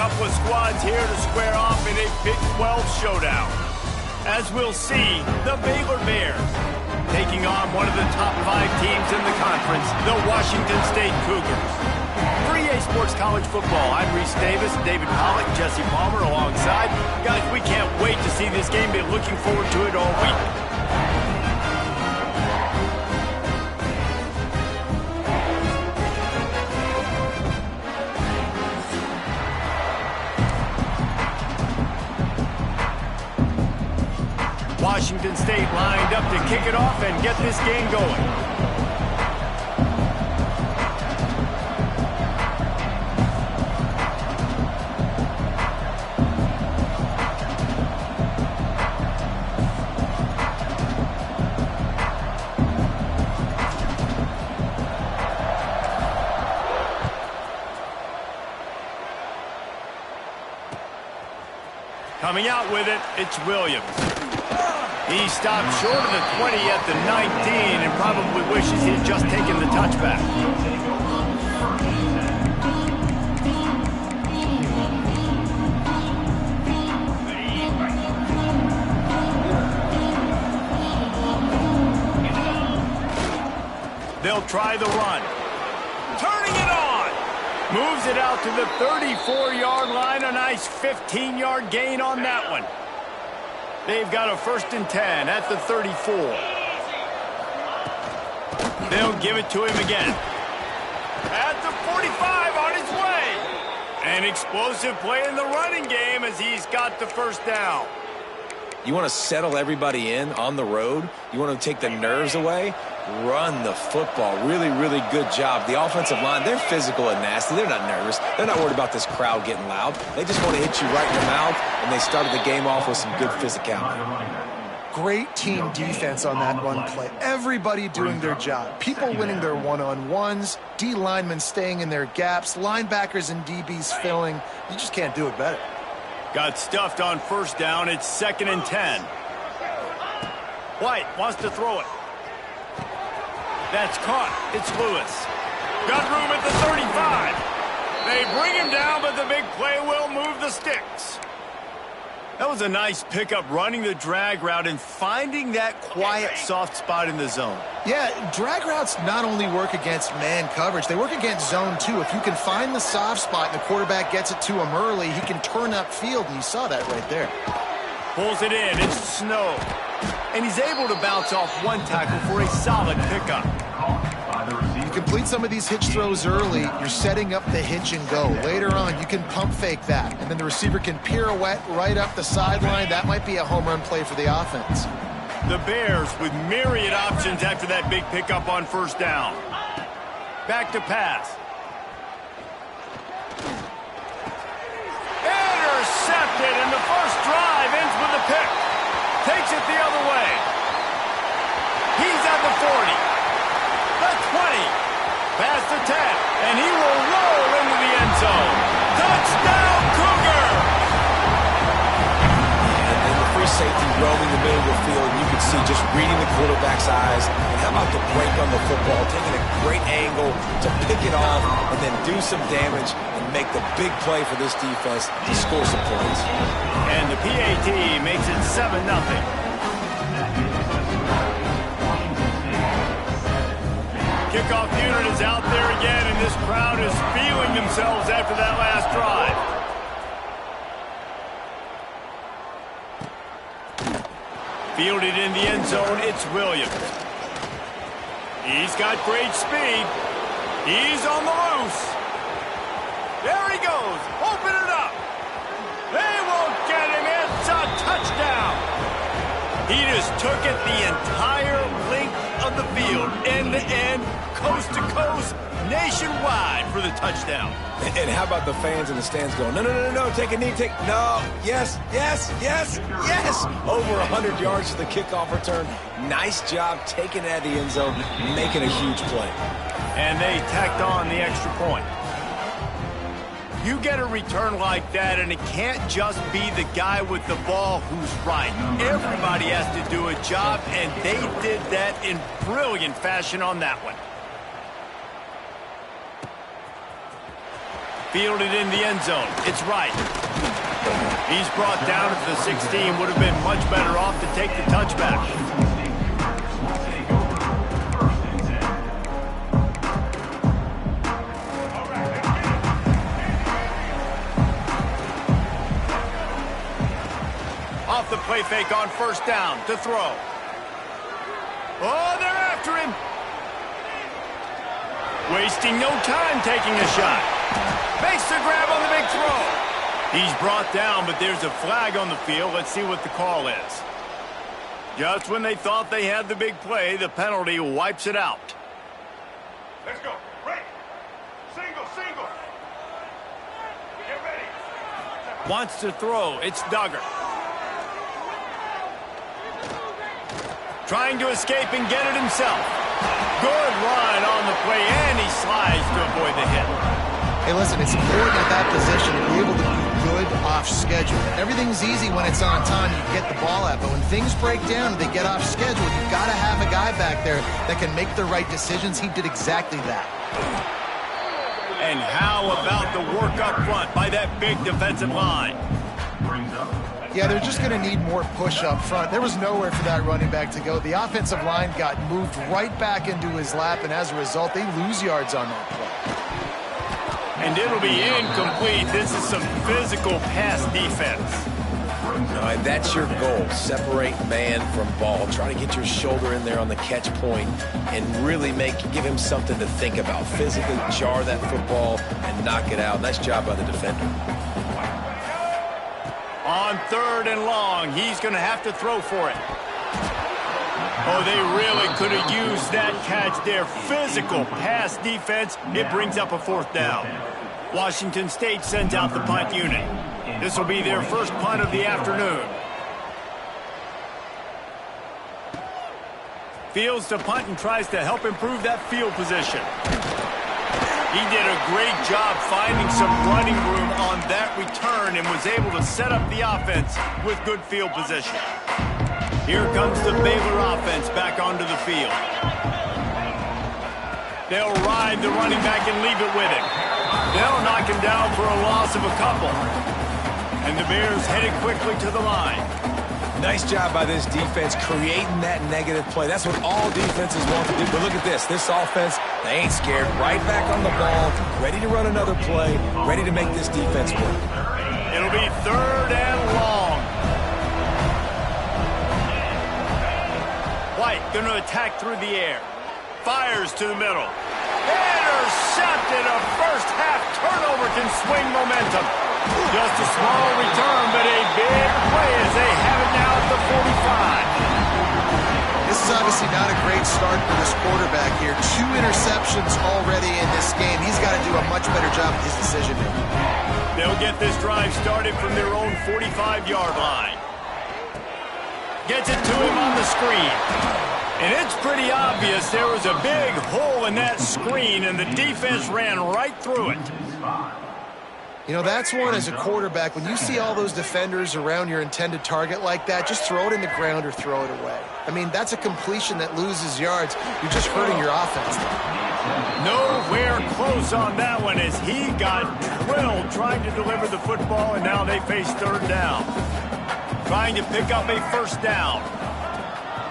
couple of squads here to square off in a Big 12 showdown. As we'll see, the Baylor Bears taking on one of the top 5 teams in the conference, the Washington State Cougars. For EA Sports College Football, I'm Reese Davis, David Pollack, Jesse Palmer alongside. Guys, we can't wait to see this game. Been looking forward to it all week. Washington State lined up to kick it off and get this game going. Coming out with it, it's Williams. He stopped short of the 20 at the 19 and probably wishes he had just taken the touchback. They'll try the run. Turning it on! Moves it out to the 34-yard line. A nice 15-yard gain on that one. They've got a 1st and 10 at the 34. They'll give it to him again. At the 45 on his way. An explosive play in the running game as he's got the 1st down. You want to settle everybody in on the road? You want to take the nerves away? Run the football. Really, really good job. The offensive line, they're physical and nasty. They're not nervous. They're not worried about this crowd getting loud. They just want to hit you right in the mouth, and they started the game off with some good physicality. Great team defense on that run play. Everybody doing their job. People winning their one-on-ones, D linemen staying in their gaps, linebackers and DBs filling. You just can't do it better. Got stuffed on 1st down. It's 2nd and 10. White wants to throw it. That's caught. It's Lewis. Got room at the 35. They bring him down, but the big play will move the sticks. That was a nice pickup, running the drag route and finding that quiet, soft spot in the zone. Yeah, drag routes not only work against man coverage, they work against zone too. If you can find the soft spot and the quarterback gets it to him early, he can turn upfield, and you saw that right there. Pulls it in. It's Snow. And he's able to bounce off one tackle for a solid pickup. You complete some of these hitch throws early, you're setting up the hitch and go. Later on, you can pump fake that, and then the receiver can pirouette right up the sideline. That might be a home run play for the offense. The Bears with myriad options after that big pickup on 1st down. Back to pass. Intercepted, and the first drive ends with a pick. Takes it the other way. He's at the 40. The 20. Past the 10. And he will roll into the end zone. Touchdown, Cougar! And the free safety roaming the middle of the field, you can see just reading the quarterback's eyes. And how about the break on the football, taking a great angle to pick it off and then do some damage and make the big play for this defense to score some points. And the PAT makes it 7-0. Kickoff unit is out there again, and this crowd is feeling themselves after that last drive. Fielded in the end zone, it's Williams. He's got great speed. He's on the loose. There he goes. Open it up. They won't get him. It's a touchdown. He just took it the entire length of the field, end to end, coast to coast, nationwide for the touchdown. And how about the fans in the stands going, no, no, no, no, take a knee, no, yes, yes, yes, yes. Over 100 yards to the kickoff return. Nice job taking it out of the end zone, making a huge play. And they tacked on the extra point. You get a return like that, and it can't just be the guy with the ball who's right. Everybody has to do a job, and they did that in brilliant fashion on that one. Fielded in the end zone. It's right. He's brought down at the 16. Would have been much better off to take the touchback. Off the play fake on first down to throw. Oh, they're after him. Wasting no time taking a shot. Makes the grab on the big throw. He's brought down, but there's a flag on the field. Let's see what the call is. Just when they thought they had the big play, the penalty wipes it out. Let's go. Ready. Single, single. Get ready. Wants to throw. It's Duggar. Trying to escape and get it himself. Good run on the play, and he slides to avoid the hit. Hey, listen, it's important at that position to be able to be good off schedule. Everything's easy when it's on time, you get the ball out. But when things break down, they get off schedule, you've got to have a guy back there that can make the right decisions. He did exactly that. And how about the work up front by that big defensive line? Yeah, they're just going to need more push up front. There was nowhere for that running back to go. The offensive line got moved right back into his lap, and as a result, they lose yards on that play. And it'll be incomplete. This is some physical pass defense. All right, that's your goal. Separate man from ball. Try to get your shoulder in there on the catch point and really give him something to think about. Physically jar that football and knock it out. Nice job by the defender. On third and long, he's going to have to throw for it. Oh, they really could have used that catch there. Physical pass defense. It brings up a fourth down. Washington State sends out the punt unit. This will be their first punt of the afternoon. Fields to punt and tries to help improve that field position. He did a great job finding some running room on that return and was able to set up the offense with good field position. Here comes the Baylor offense back onto the field. They'll ride the running back and leave it with him. They'll knock him down for a loss of a couple. And the Bears headed quickly to the line. Nice job by this defense creating that negative play. That's what all defenses want to do. But look at this. This offense, they ain't scared. Right back on the ball, ready to run another play, ready to make this defense work. It'll be third and long. White going to attack through the air. Fires to the middle. Intercepted. A first half turnover can swing momentum. Just a small return, but a big play as they have it now at the 45. This is obviously not a great start for this quarterback here. 2 interceptions already in this game. He's got to do a much better job with his decision making. They'll get this drive started from their own 45-yard line. Gets it to him on the screen. And it's pretty obvious there was a big hole in that screen, and the defense ran right through it. You know, that's one as a quarterback. When you see all those defenders around your intended target like that, just throw it in the ground or throw it away. I mean, that's a completion that loses yards. You're just hurting your offense. Nowhere close on that one as he got drilled trying to deliver the football, and now they face third down. Trying to pick up a first down.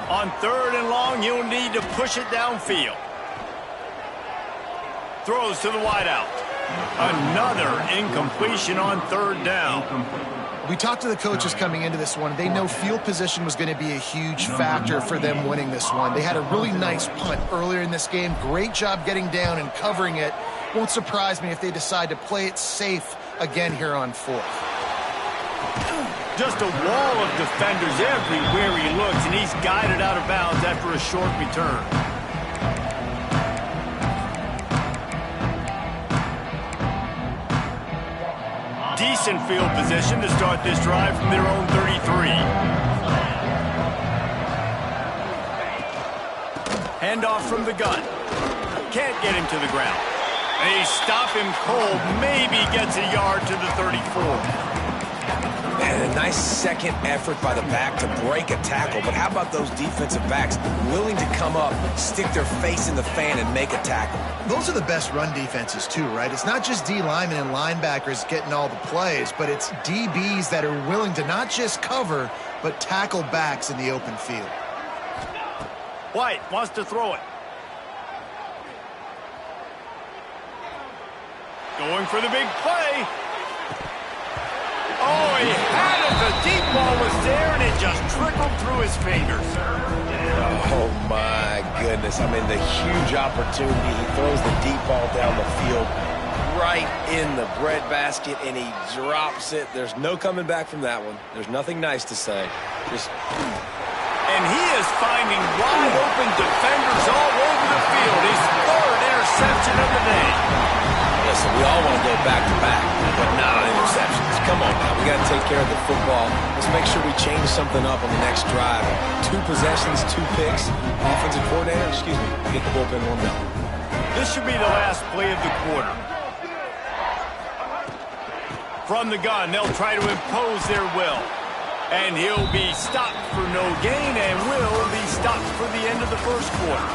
On third and long, you'll need to push it downfield. Throws to the wideout. Another incompletion on third down. We talked to the coaches coming into this one. They know field position was going to be a huge factor for them winning this one. They had a really nice punt earlier in this game. Great job getting down and covering it. Won't surprise me if they decide to play it safe again here on fourth. Just a wall of defenders everywhere he looks, and he's guided out of bounds after a short return. Decent field position to start this drive from their own 33. Handoff from the gun. Can't get him to the ground. They stop him cold. Maybe gets a yard to the 34. And nice second effort by the back to break a tackle, but how about those defensive backs willing to come up, stick their face in the fan, and make a tackle? Those are the best run defenses too, right? It's not just D linemen and linebackers getting all the plays, but it's DBs that are willing to not just cover, but tackle backs in the open field. White wants to throw it. Going for the big play. Oh, he had it. The deep ball was there, and it just trickled through his fingers. Oh, my goodness. I mean, the huge opportunity. He throws the deep ball down the field right in the breadbasket, and he drops it. There's no coming back from that one. There's nothing nice to say. And he is finding wide open defenders all over the field. His third interception of the day. Listen, we all want to go back-to-back, but not on interceptions. Come on now. We got to take care of the football. Let's make sure we change something up on the next drive. 2 possessions, 2 picks. Offensive coordinator, get the bullpen warmed up. This should be the last play of the quarter. From the gun, they'll try to impose their will. And he'll be stopped for no gain and will be stopped for the end of the first quarter.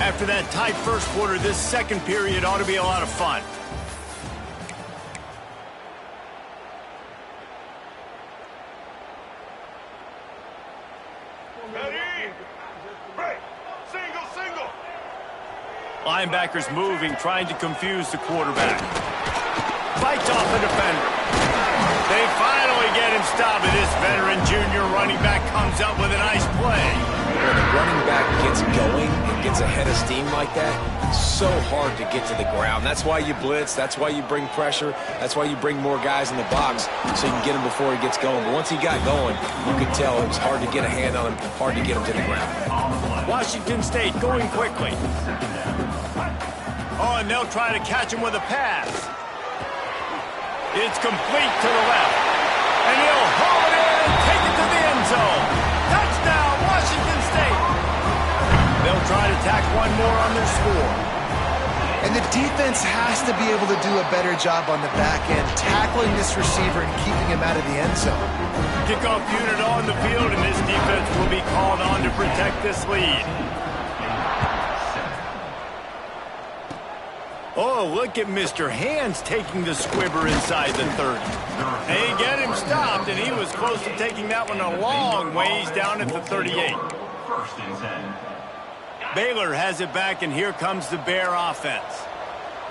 After that tight first quarter, this second period ought to be a lot of fun. Ready? Break. Single, single. Linebackers moving, trying to confuse the quarterback. Fights off the defender. They finally get him stopped. This veteran junior running back comes up with a nice play. When the running back gets going and gets ahead of steam like that, so hard to get to the ground. That's why you blitz. That's why you bring pressure. That's why you bring more guys in the box so you can get him before he gets going. But once he got going, you could tell it was hard to get a hand on him, hard to get him to the ground. Washington State going quickly. Oh, and they'll try to catch him with a pass. It's complete to the left. And he'll haul it in and take it to the end zone. Touchdown, Washington State. They'll try to tack one more on their score. And the defense has to be able to do a better job on the back end, tackling this receiver and keeping him out of the end zone. Kickoff unit on the field, and this defense will be called on to protect this lead. Oh, look at Mr. Hands taking the squibber inside the 30. They get him stopped, and he was close to taking that one a long ways down at the 38. First and 10. Baylor has it back, and here comes the Bear offense.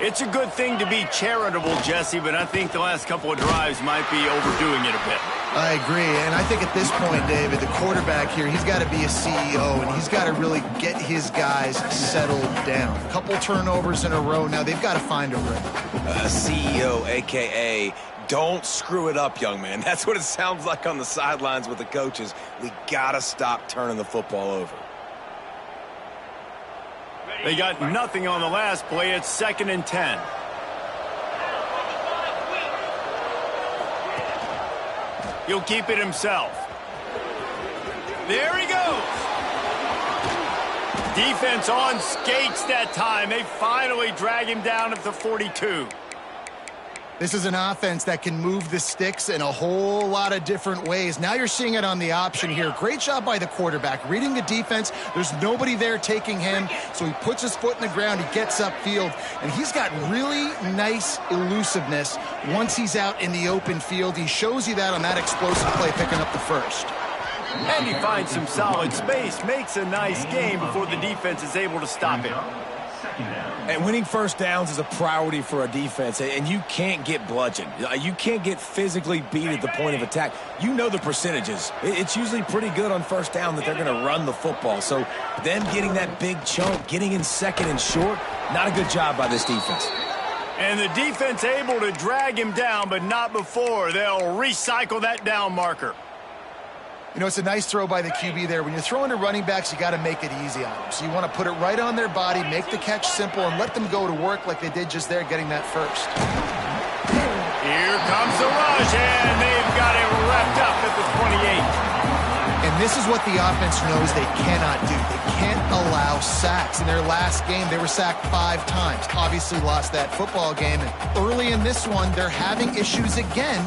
It's a good thing to be charitable, Jesse, but I think the last couple of drives might be overdoing it a bit. I agree, and I think at this point, David, the quarterback here, he's got to be a CEO, and he's got to really get his guys settled down. A couple turnovers in a row. Now they've got to find a rhythm. CEO, a.k.a. don't screw it up, young man. That's what it sounds like on the sidelines with the coaches. We got to stop turning the football over. They got nothing on the last play. It's 2nd and 10. He'll keep it himself. There he goes. Defense on skates that time. They finally drag him down at the 42. This is an offense that can move the sticks in a whole lot of different ways. Now you're seeing it on the option here. Great job by the quarterback. Reading the defense, there's nobody there taking him, so he puts his foot in the ground, he gets upfield, and he's got really nice elusiveness once he's out in the open field. He shows you that on that explosive play, picking up the first. And he finds some solid space, makes a nice game before the defense is able to stop him. And winning first downs is a priority for a defense, and you can't get bludgeoned. You can't get physically beat at the point of attack. You know the percentages. It's usually pretty good on first down that they're going to run the football. So them getting that big chunk, getting in 2nd and short, not a good job by this defense. And the defense able to drag him down, but not before. They'll recycle that down marker. You know, it's a nice throw by the QB there. When you're throwing to running backs, you got to make it easy on them. So you want to put it right on their body, make the catch simple, and let them go to work like they did just there, getting that first. Here comes the rush, and they've got it wrapped up at the 28. And this is what the offense knows they cannot do. They can't allow sacks. In their last game, they were sacked 5 times. Obviously lost that football game. And early in this one, they're having issues again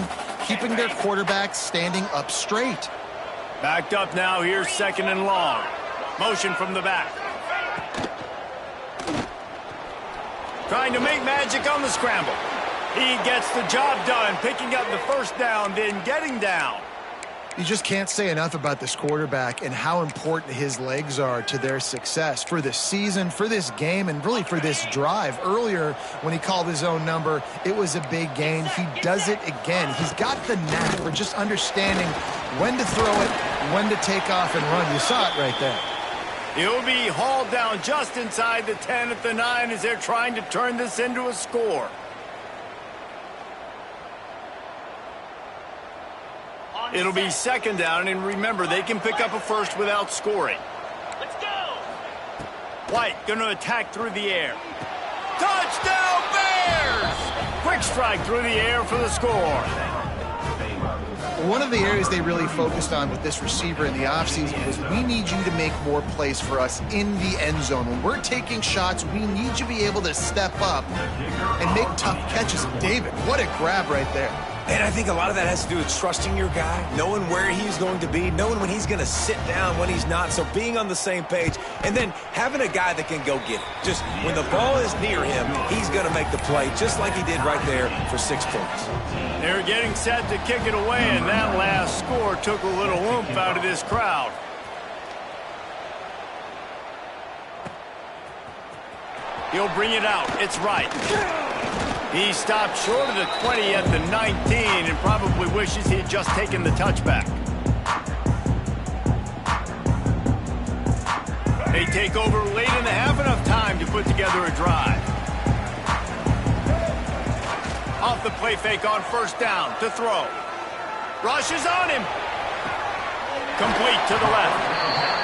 keeping their quarterback standing up straight. Backed up now, here's 2nd and long. Motion from the back. Trying to make magic on the scramble. He gets the job done, picking up the 1st down, then getting down. You just can't say enough about this quarterback and how important his legs are to their success for this season, for this game, and really for this drive. Earlier, when he called his own number, it was a big gain. He does it again. He's got the knack for just understanding when to throw it, when to take off and run. You saw it right there. He'll be hauled down just inside the 10 at the 9 as they're trying to turn this into a score. It'll be 2nd down, and remember, they can pick up a 1st without scoring. Let's go! White gonna attack through the air. Touchdown, Bears! Quick strike through the air for the score. One of the areas they really focused on with this receiver in the offseason was we need you to make more plays for us in the end zone. When we're taking shots, we need you to be able to step up and make tough catches. David, what a grab right there. And I think a lot of that has to do with trusting your guy, knowing where he's going to be, knowing when he's going to sit down, when he's not. So being on the same page, and then having a guy that can go get it. Just when the ball is near him, he's going to make the play, just like he did right there for 6 points. They're getting set to kick it away, and that last score took a little oomph out of this crowd. He'll bring it out. It's right. He stopped short of the 20 at the 19 and probably wishes he had just taken the touchback. They take over late in the half, enough time to put together a drive. Off the play fake on 1st down to throw. Rushes on him. Complete to the left.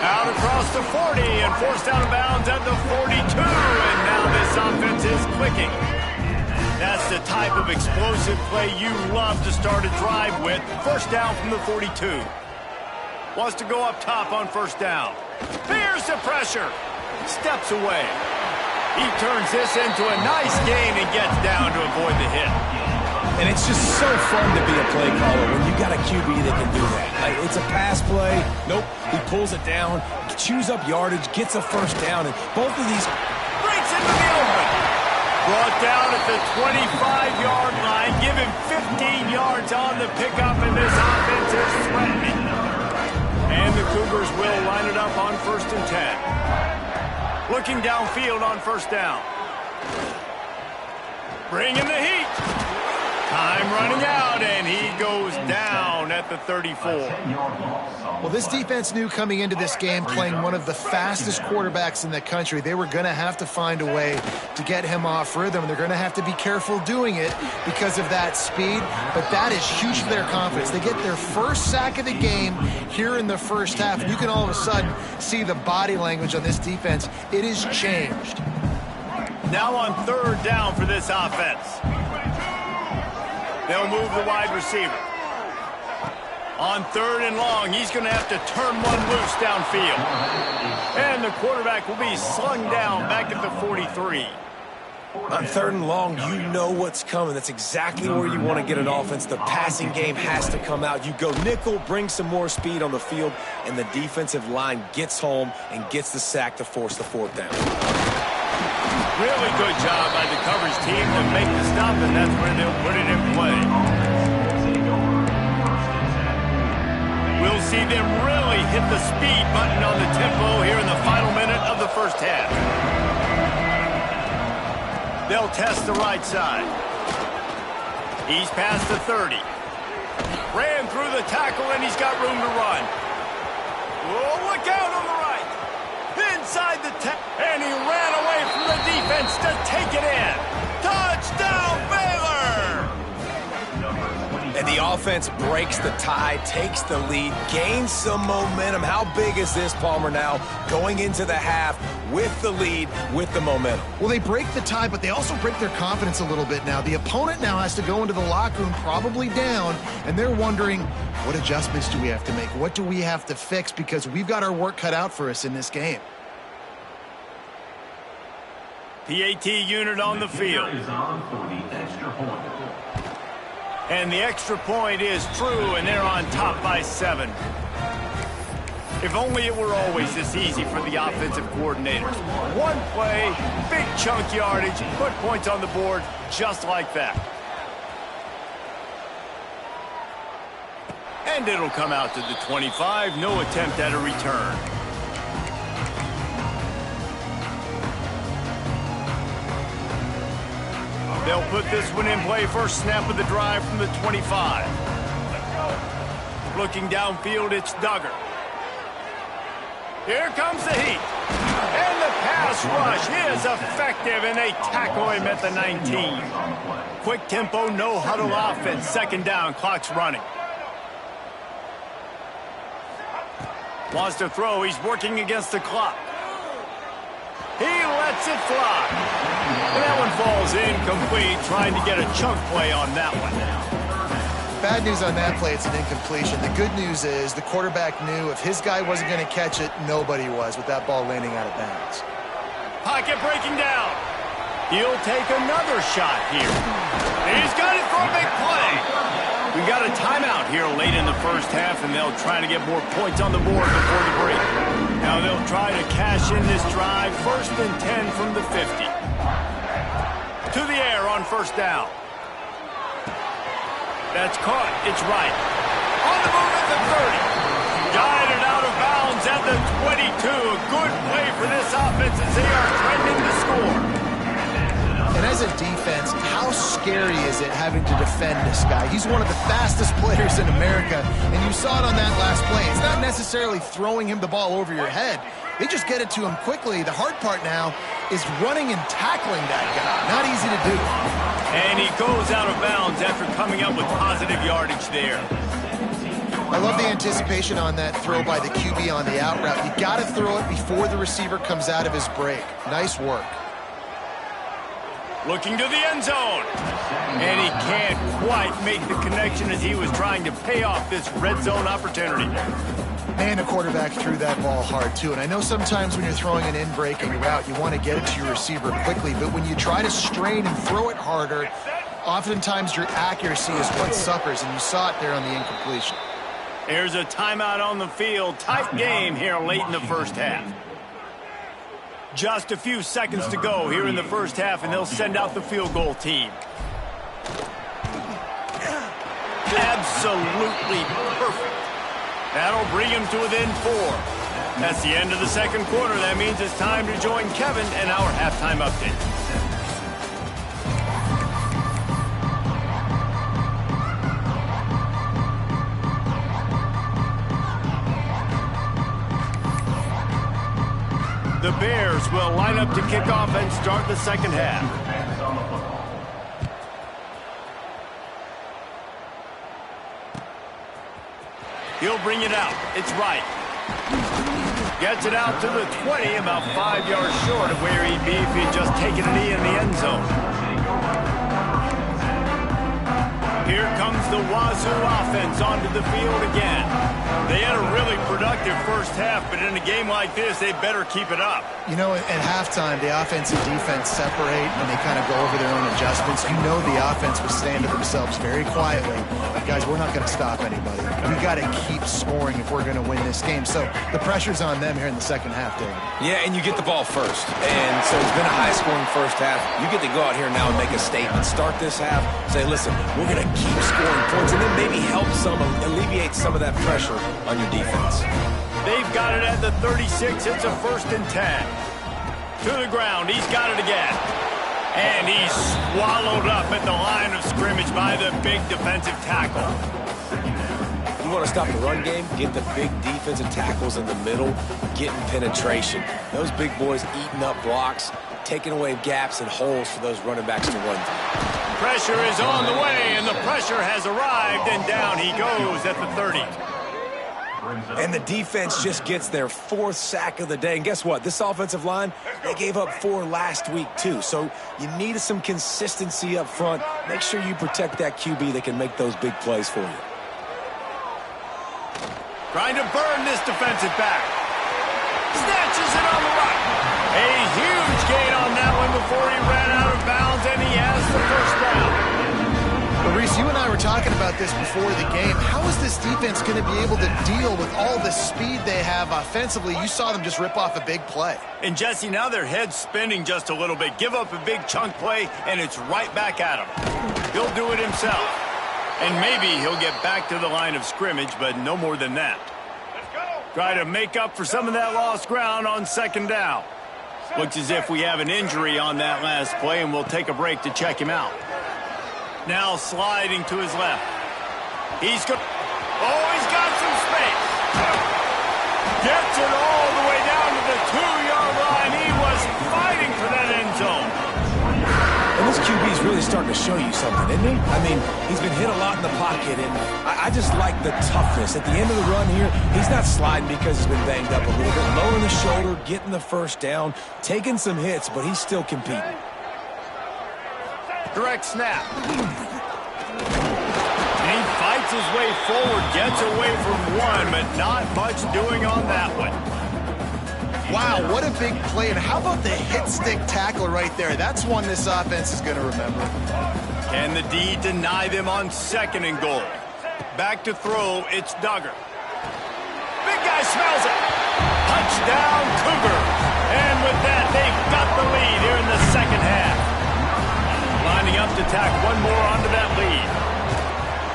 Out across the 40 and forced out of bounds at the 42. And now this offense is clicking. That's the type of explosive play you love to start a drive with. 1st down from the 42. Wants to go up top on 1st down. Fears the pressure. Steps away. He turns this into a nice gain and gets down to avoid the hit. And it's just so fun to be a play caller when you got a QB that can do that. Like, it's a pass play. Nope. He pulls it down, chews up yardage, gets a 1st down, and both of these breaks into the open. Brought down at the 25-yard line. Give him 15 yards on the pickup, and this offense is threatening. And the Cougars will line it up on 1st and 10. Looking downfield on 1st down. Bringing the heat. Time running out, and he goes down at the 34. Well, this defense knew coming into this game, playing one of the fastest quarterbacks in the country, they were going to have to find a way to get him off rhythm. They're going to have to be careful doing it because of that speed, but that is huge for their confidence. They get their 1st sack of the game here in the 1st half, and you can all of a sudden see the body language on this defense. It has changed. Now on 3rd down for this offense. They'll move the wide receiver. On 3rd and long, he's going to have to turn one loose downfield. And the quarterback will be slung down back at the 43. On 3rd and long, you know what's coming. That's exactly where you want to get an offense. The passing game has to come out. You go nickel, bring some more speed on the field, and the defensive line gets home and gets the sack to force the 4th down. Really good job by the coverage team to make the stop, and that's where they'll put it in play. We'll see them really hit the speed button on the tempo here in the final minute of the 1st half. They'll test the right side. He's past the 30. Ran through the tackle, and he's got room to run. Oh, look out on the right. Inside the 10, and he ran away from the defense to take it in. Touchdown, Baylor! And the offense breaks the tie, takes the lead, gains some momentum. How big is this, Palmer, now going into the half with the lead, with the momentum? Well, they break the tie, but they also break their confidence a little bit now. The opponent now has to go into the locker room probably down, and they're wondering, what adjustments do we have to make? What do we have to fix? Because we've got our work cut out for us in this game. PAT unit on the field. And the extra point is true, and they're on top by 7. If only it were always this easy for the offensive coordinators. One play, big chunk yardage, put points on the board just like that. And it'll come out to the 25. No attempt at a return. They'll put this one in play. First snap of the drive from the 25. Looking downfield, it's Duggar. Here comes the heat. And the pass rush is effective, and they tackle him at the 19. Quick tempo, no huddle offense. Second down, clock's running. Wants to throw. He's working against the clock. He lets it fly. And that one falls incomplete, trying to get a chunk play on that one. Bad news on that play, it's an incompletion. The good news is the quarterback knew if his guy wasn't going to catch it, nobody was with that ball landing out of bounds. Pocket breaking down. He'll take another shot here. He's got it for a big play. We got a timeout here late in the first half, and they'll try to get more points on the board before the break. Now they'll try to cash in this drive. 1st and 10 from the 50. To the air on first down. That's caught. It's right. On the move at the 30. Guided out of bounds at the 22. A good play for this offense as they are trending to score. And as a defense, how scary is it having to defend this guy? He's one of the fastest players in America, and you saw it on that last play. It's not necessarily throwing him the ball over your head. They just get it to him quickly. The hard part now is running and tackling that guy. Not easy to do. And he goes out of bounds after coming up with positive yardage there. I love the anticipation on that throw by the QB on the out route. You got to throw it before the receiver comes out of his break. Nice work. Looking to the end zone. And he can't quite make the connection as he was trying to pay off this red zone opportunity. Man, the quarterback threw that ball hard, too. And I know sometimes when you're throwing an in-breaking route, you want to get it to your receiver quickly. But when you try to strain and throw it harder, oftentimes your accuracy is what suffers. And you saw it there on the incompletion. There's a timeout on the field. Tight game here late in the first half. Just a few seconds to go here in the first half, and they'll send out the field goal team. Absolutely perfect. That'll bring him to within 4. That's the end of the second quarter. That means it's time to join Kevin and our halftime update. The Bears will line up to kick off and start the second half. He'll bring it out. It's right. Gets it out to the 20, about 5 yards short of where he'd be if he'd just taken a knee in the end zone. Here comes the Wazoo offense onto the field again. They had a really productive first half, but in a game like this, they better keep it up. You know, at halftime, the offense and defense separate, and they kind of go over their own adjustments. You know the offense was saying to themselves very quietly, guys, we're not going to stop anybody. We got to keep scoring if we're going to win this game. So the pressure's on them here in the second half, David. Yeah, and you get the ball first. And so it's been a high-scoring first half. You get to go out here now and make a statement. Start this half, say, listen, we're going to keep scoring points, and then maybe help alleviate some of that pressure on your defense. They've got it at the 36. It's a 1st and 10. To the ground. He's got it again. And he's swallowed up at the line of scrimmage by the big defensive tackle. You want to stop the run game? Get the big defensive tackles in the middle, getting penetration. Those big boys eating up blocks, taking away gaps and holes for those running backs to run through. Pressure is on the way, and the pressure has arrived, and down he goes at the 30. And the defense just gets their 4th sack of the day. And guess what? This offensive line, they gave up 4 last week, too. So you need some consistency up front. Make sure you protect that QB that can make those big plays for you. Trying to burn this defensive back. Snatches it on the right. A huge gain on that one before he ran out of bounds, and he has the first down. Well, Reese, you and I were talking about this before the game. How is this defense going to be able to deal with all the speed they have offensively? You saw them just rip off a big play. And, Jesse, now their head's spinning just a little bit. Give up a big chunk play, and it's right back at him. He'll do it himself. And maybe he'll get back to the line of scrimmage, but no more than that. Try to make up for some of that lost ground on second down. Looks as if we have an injury on that last play, and we'll take a break to check him out. Now sliding to his left. He's got some space. Gets it all the way down to the 2-yard line. He was fighting for that end zone. And this QB is really starting to show you something, isn't he? I mean, he's been hit a lot in the pocket, and I just like the toughness. At the end of the run here, he's not sliding because he's been banged up a little bit. Lowering the shoulder, getting the first down, taking some hits, but he's still competing. Direct snap. And he fights his way forward, gets away from one, but not much doing on that one. Wow, what a big play. And how about the hit stick tackle right there? That's one this offense is going to remember. Can the D deny them on second and goal? Back to throw, it's Duggar. Big guy smells it. Touchdown, Cougars. And with that, they've got the lead here in the second half. Lining up to tack one more onto that lead.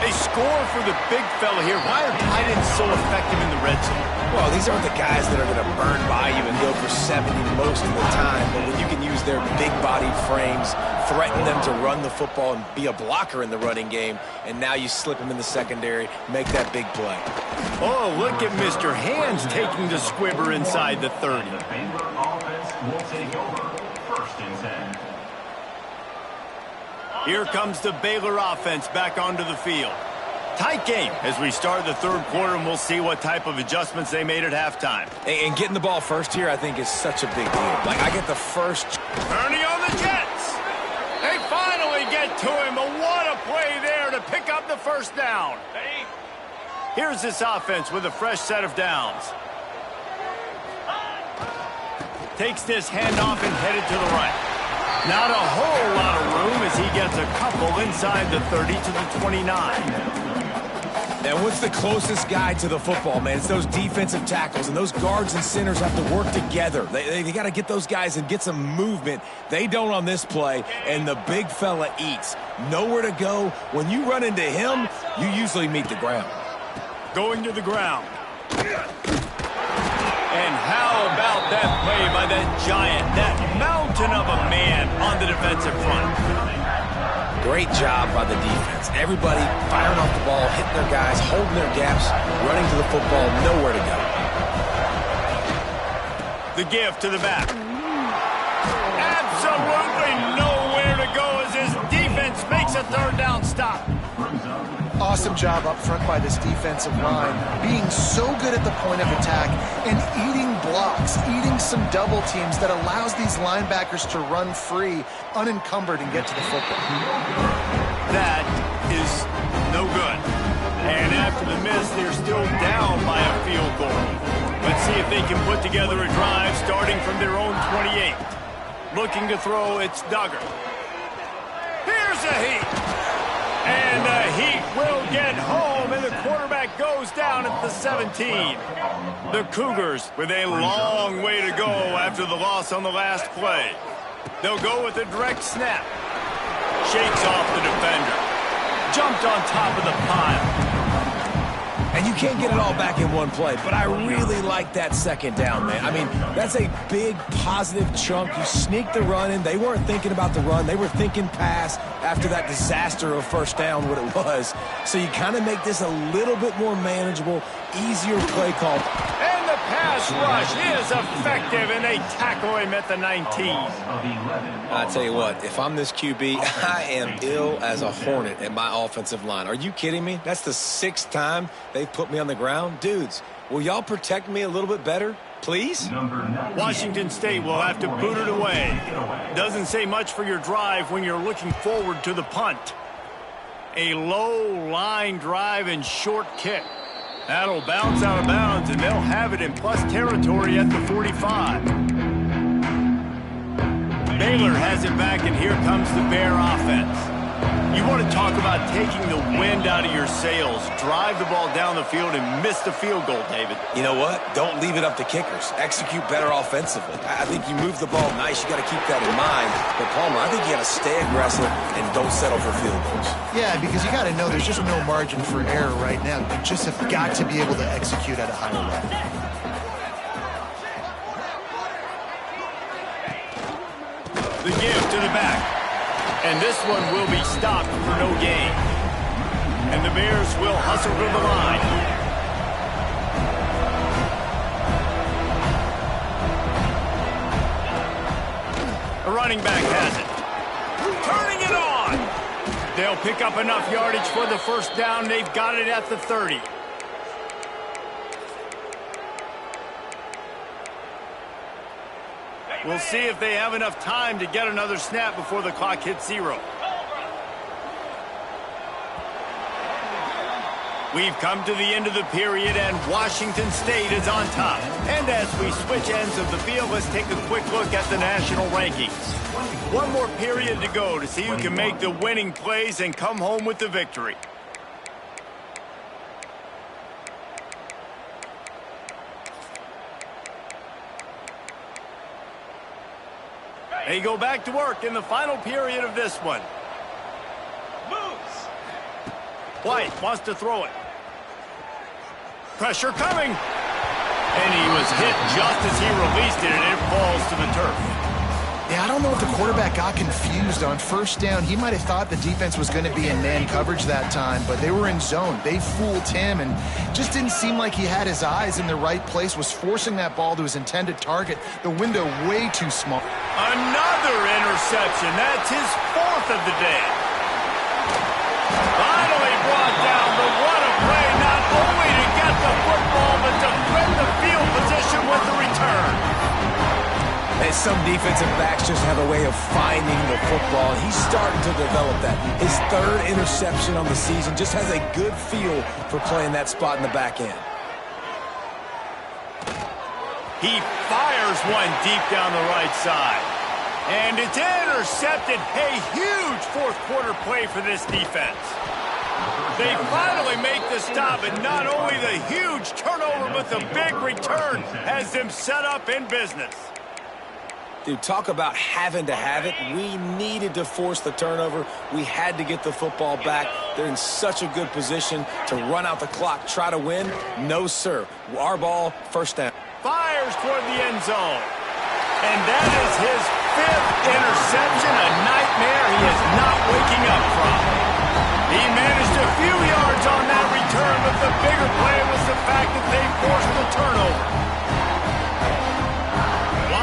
They score for the big fella here. Why are tight ends so effective in the red zone? Well, these aren't the guys that are going to burn by you and go for 70 most of the time, but when you can use their big-bodied frames, threaten them to run the football and be a blocker in the running game, and now you slip them in the secondary, make that big play. Oh, look at Mr. Hands taking the squibber inside the 30. The Baylor offense will take over 1st and 10. Here comes the Baylor offense back onto the field. Tight game as we start the third quarter, and we'll see what type of adjustments they made at halftime. And getting the ball first here, I think, is such a big deal. Like, I get the first. Ernie on the Jets. They finally get to him, but what a play there to pick up the first down. Here's this offense with a fresh set of downs. Takes this handoff and headed to the right. Not a whole lot of room as he gets a couple inside the 30 to the 29. And what's the closest guy to the football, man? It's those defensive tackles, and those guards and centers have to work together. They got to get those guys and get some movement. They don't on this play, and the big fella eats. Nowhere to go. When you run into him, you usually meet the ground. Going to the ground. And how about that play by that giant, that mountain of a man on the defensive front? Great job by the defense. Everybody firing off the ball, hitting their guys, holding their gaps, running to the football, nowhere to go. The give to the back. Absolutely nowhere to go as his defense makes a third down stop. Awesome job up front by this defensive line, being so good at the point of attack and eating blocks, eating some double teams that allows these linebackers to run free, unencumbered, and get to the football. That is no good. And after the miss, they're still down by a field goal. Let's see if they can put together a drive starting from their own 28. Looking to throw, it's Duggar. Here's a heat. And the Heat will get home, and the quarterback goes down at the 17. The Cougars with a long way to go after the loss on the last play. They'll go with a direct snap. Shakes off the defender. Jumped on top of the pile. And you can't get it all back in one play, but I really like that second down, man. I mean, that's a big positive chunk. You sneak the run in. They weren't thinking about the run. They were thinking pass after that disaster of first down, what it was. So you kind of make this a little bit more manageable, easier play call. And the pass rush is effective, and they tackle him at the 19. I tell you what, if I'm this QB, I am ill as a hornet at my offensive line. Are you kidding me? That's the 6th time they've put me on the ground. Dudes, will y'all protect me a little bit better, please? Washington State will have to boot it away. Doesn't say much for your drive when you're looking forward to the punt. A low line drive and short kick. That'll bounce out of bounds, and they'll have it in plus territory at the 45. Baylor has it back, and here comes the Bear offense. You want to talk about taking the wind out of your sails. Drive the ball down the field and miss the field goal, David. You know what? Don't leave it up to kickers. Execute better offensively. I think you move the ball nice. You got to keep that in mind. But, Palmer, I think you got to stay aggressive and don't settle for field goals. Yeah, because you got to know there's just no margin for error right now. You just have got to be able to execute at a higher level. The give to the back. And this one will be stopped for no gain. And the Bears will hustle to the line. The running back has it. Turning it on. They'll pick up enough yardage for the first down. They've got it at the 30. We'll see if they have enough time to get another snap before the clock hits 0. We've come to the end of the period, and Washington State is on top. And as we switch ends of the field, let's take a quick look at the national rankings. One more period to go to see who can make the winning plays and come home with the victory. They go back to work in the final period of this one. Moves. White wants to throw it. Pressure coming. And he was hit just as he released it, and it falls to the turf. Yeah, I don't know if the quarterback got confused on first down. He might have thought the defense was going to be in man coverage that time, but they were in zone. They fooled him and just didn't seem like he had his eyes in the right place, was forcing that ball to his intended target. The window way too small. Another interception. That's his 4th of the day. Finally brought down, but what a play, not only to get the football, but to threaten the field position with the return. And some defensive backs just have a way of finding the football, and he's starting to develop that. His 3rd interception on the season, just has a good feel for playing that spot in the back end. He fires one deep down the right side. And it's intercepted. A huge 4th quarter play for this defense. They finally make the stop, and not only the huge turnover, but the big return has them set up in business. Dude, talk about having to have it. We needed to force the turnover. We had to get the football back. They're in such a good position to run out the clock, try to win. No, sir. Our ball, first down. Fires toward the end zone. And that is his 5th interception, a nightmare he is not waking up from. He managed a few yards on that return, but the bigger play was the fact that they forced the turnover.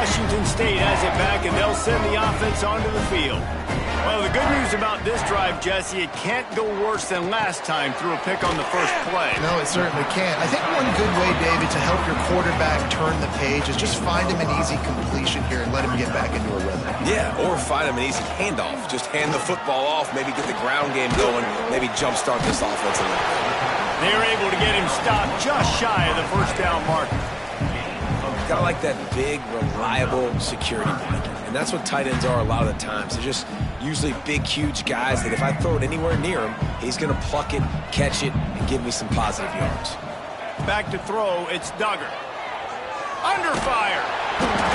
Washington State has it back, and they'll send the offense onto the field. Well, the good news about this drive, Jesse, it can't go worse than last time through a pick on the first play. No, it certainly can't. I think one good way, David, to help your quarterback turn the page is just find him an easy completion here and let him get back into a rhythm. Yeah, or find him an easy handoff. Just hand the football off, maybe get the ground game going, maybe jumpstart this offense a little bit. They're able to get him stopped just shy of the first down marker. Kind of like that big, reliable security blanket. And that's what tight ends are a lot of the times. They're just usually big, huge guys that if I throw it anywhere near him, he's going to pluck it, catch it, and give me some positive yards. Back to throw, it's Duggar. Under fire.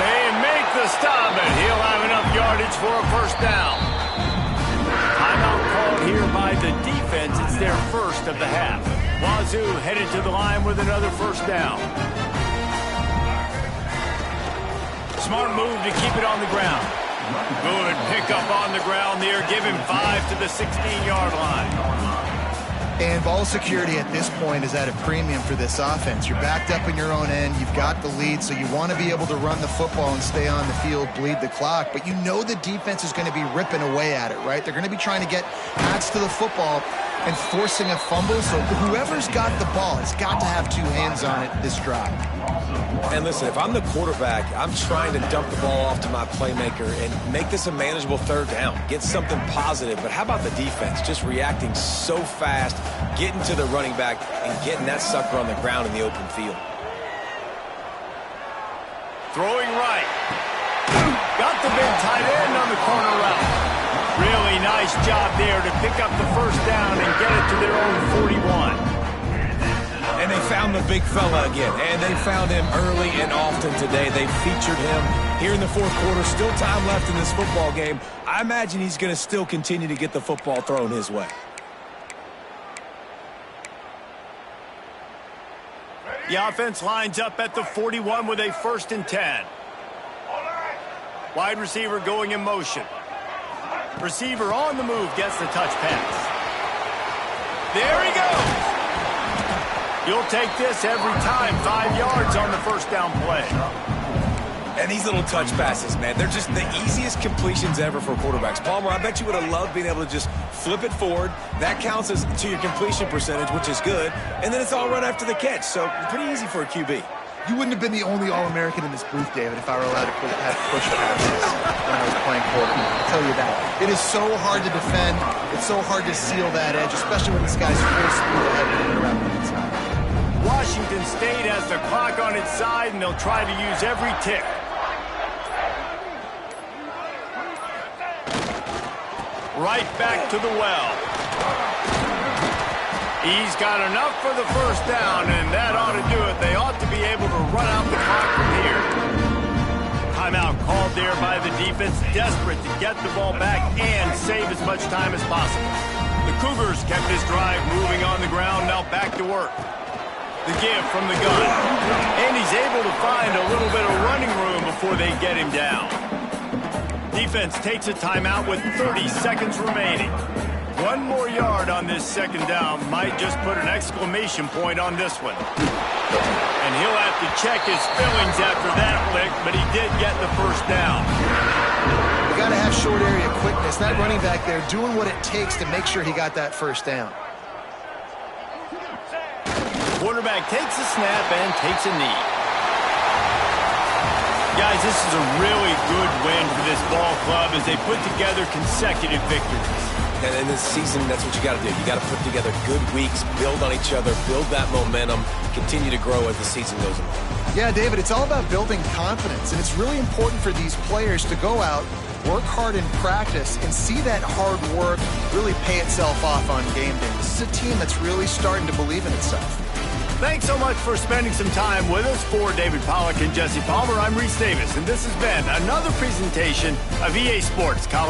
They make the stop, and he'll have enough yardage for a first down. Timeout called here by the defense. It's their first of the half. Wazoo headed to the line with another first down. Smart move to keep it on the ground. Good pick up on the ground there. Give him 5 to the 16-yard line. And ball security at this point is at a premium for this offense. You're backed up in your own end. You've got the lead, so you want to be able to run the football and stay on the field, bleed the clock. But you know the defense is going to be ripping away at it, right? They're going to be trying to get hats to the football and forcing a fumble. So whoever's got the ball has got to have 2 hands on it this drive. And listen, if I'm the quarterback, I'm trying to dump the ball off to my playmaker and make this a manageable third down. Get something positive. But how about the defense? Just reacting so fast, getting to the running back, and getting that sucker on the ground in the open field. Throwing right. Got the big tight end on the corner route. Really nice job there to pick up the first down and get it to their own 41. And they found the big fella again, and they found him early and often today. They featured him here in the fourth quarter. Still time left in this football game. I imagine he's going to still continue to get the football thrown his way. The offense lines up at the 41 with a 1st and 10. Wide receiver going in motion. Receiver on the move gets the touch pass. There he goes. You'll take this every time. 5 yards on the first down play. And these little touch passes, man, they're just the easiest completions ever for quarterbacks. Palmer, I bet you would have loved being able to just flip it forward. That counts as to your completion percentage, which is good. And then it's all run after the catch. So pretty easy for a QB. You wouldn't have been the only All-American in this booth, David, if I were allowed to have push passes when I was playing quarterback. I'll tell you that. It is so hard to defend. It's so hard to seal that edge, especially when this guy's full speed ahead coming around the inside. Washington State has the clock on its side, and they'll try to use every tick. Right back to the well. He's got enough for the first down, and that ought to do it. They ought to be able to run out the clock from here. Timeout called there by the defense, desperate to get the ball back and save as much time as possible. The Cougars kept this drive moving on the ground, now back to work. The give from the gun. And he's able to find a little bit of running room before they get him down. Defense takes a timeout with 30 seconds remaining. 1 more yard on this second down might just put an exclamation point on this one. And he'll have to check his feelings after that lick, but he did get the first down. You got to have short area quickness. That running back there doing what it takes to make sure he got that first down. Quarterback takes a snap and takes a knee. Guys, this is a really good win for this ball club as they put together consecutive victories. And in this season, that's what you got to do. You got to put together good weeks, build on each other, build that momentum, continue to grow as the season goes along. Yeah, David, it's all about building confidence, and it's really important for these players to go out, work hard in practice, and see that hard work really pay itself off on game day. This is a team that's really starting to believe in itself. Thanks so much for spending some time with us. For David Pollack and Jesse Palmer, I'm Reese Davis, and this has been another presentation of EA Sports College